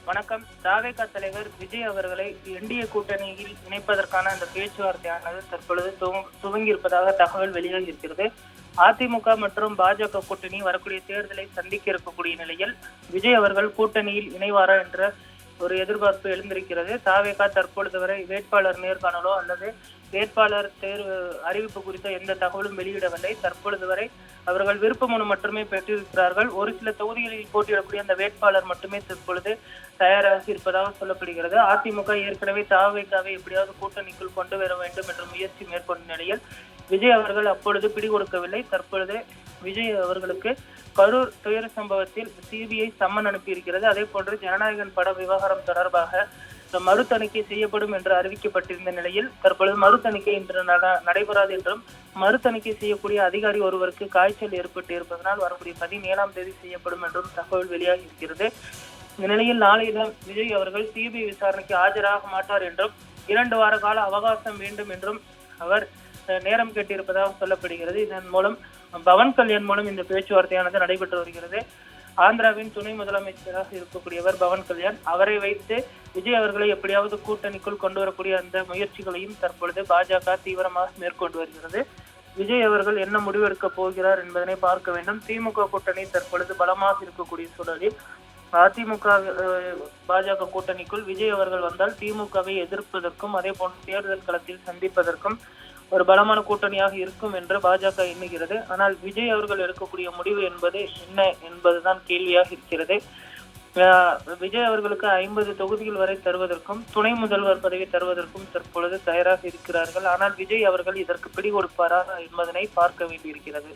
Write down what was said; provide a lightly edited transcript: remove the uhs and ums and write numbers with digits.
வணக்கம். தாவேகா தலைவர் விஜய் அவர்களை என்டிஏ கூட்டணியில் இணைப்பதற்கான அந்த பேச்சுவார்த்தையானது தற்பொழுது துவங்கி இருப்பதாக தகவல் வெளியாகி இருக்கிறது. அதிமுக மற்றும் பாஜக கூட்டணி வரக்கூடிய தேர்தலை சந்திக்க இருக்கக்கூடிய நிலையில் விஜய் அவர்கள் கூட்டணியில் இணைவாரா என்ற ஒரு எதிர்பார்ப்பு எழுந்திருக்கிறது. தாவேகா தற்பொழுது வரை வேட்பாளர் நேர்காணலோ அல்லது வேட்பாளர் தேர்வு அறிவிப்பு குறித்த எந்த தகவலும் வெளியிடவில்லை. தற்பொழுது வரை அவர்கள் விருப்ப மனு மட்டுமே பெற்றிருக்கிறார்கள். ஒரு சில தொகுதிகளில் போட்டியிடக்கூடிய அந்த வேட்பாளர் மட்டுமே தற்பொழுது தயாராக இருப்பதாக சொல்லப்படுகிறது. அதிமுக ஏற்கனவே தாவேகாவை எப்படியாவது கூட்டணிக்குள் கொண்டு வர வேண்டும் என்ற முயற்சி மேற்கொண்ட நிலையில் விஜய் அவர்கள் அப்பொழுது பிடிகொடுக்கவில்லை. தற்பொழுது விஜய் அவர்களுக்கு கரூர் துயர சம்பவத்தில் சிபிஐ சம்மன் அனுப்பியிருக்கிறது. அதே போன்று ஜனநாயகன் பட விவகாரம் தொடர்பாக மறு தணிக்கை செய்யப்படும் என்று அறிவிக்கப்பட்டிருந்த நிலையில் தற்பொழுது மறு தணிக்கை இன்று நடைபெறாது என்றும், மறு தணிக்கை செய்யக்கூடிய அதிகாரி ஒருவருக்கு காய்ச்சல் ஏற்பட்டு இருப்பதனால் வரக்கூடிய 17ஆம் தேதி செய்யப்படும் என்றும் தகவல் வெளியாகி இருக்கிறது. இந்த நிலையில் நாளைய தினம் விஜய் அவர்கள் சிபிஐ விசாரணைக்கு ஆஜராக மாட்டார் என்றும் 2 வார கால அவகாசம் வேண்டும் என்றும் அவர் நேரம் கேட்டிருப்பதாக சொல்லப்படுகிறது. இதன் மூலம் பவன் கல்யாண் மூலம் இந்த பேச்சுவார்த்தையானது நடைபெற்று வருகிறது. ஆந்திராவின் துணை முதலமைச்சராக இருக்கக்கூடியவர் பவன் கல்யாண். அவரை வைத்து விஜய் அவர்களை எப்படியாவது கூட்டணிக்குள் கொண்டு வரக்கூடிய அந்த முயற்சிகளையும் தற்பொழுது பாஜக தீவிரமாக மேற்கொண்டு வருகிறது. விஜய் அவர்கள் என்ன முடிவெடுக்க போகிறார் என்பதனை பார்க்க வேண்டும். திமுக கூட்டணி தற்பொழுது பலமாக இருக்கக்கூடிய சூழலில் அதிமுக பாஜக கூட்டணிக்குள் விஜய் அவர்கள் வந்தால் திமுகவை எதிர்ப்பதற்கும் அதே போன்று தேர்தல் களத்தில் சந்திப்பதற்கும் ஒரு பலமான கூட்டணியாக இருக்கும் என்று பாஜக எண்ணுகிறது. ஆனால் விஜய் அவர்கள் எடுக்கக்கூடிய முடிவு என்பது என்ன என்பதுதான் கேள்வியாக இருக்கிறது. விஜய் அவர்களுக்கு 50 தொகுதிகள் வரை தருவதற்கும் துணை முதல்வர் பதவி தருவதற்கும் தற்பொழுது தயாராக இருக்கிறார்கள். ஆனால் விஜய் அவர்கள் இதற்கு பிடி கொடுப்பாரா என்பதனை பார்க்க வேண்டியிருக்கிறது.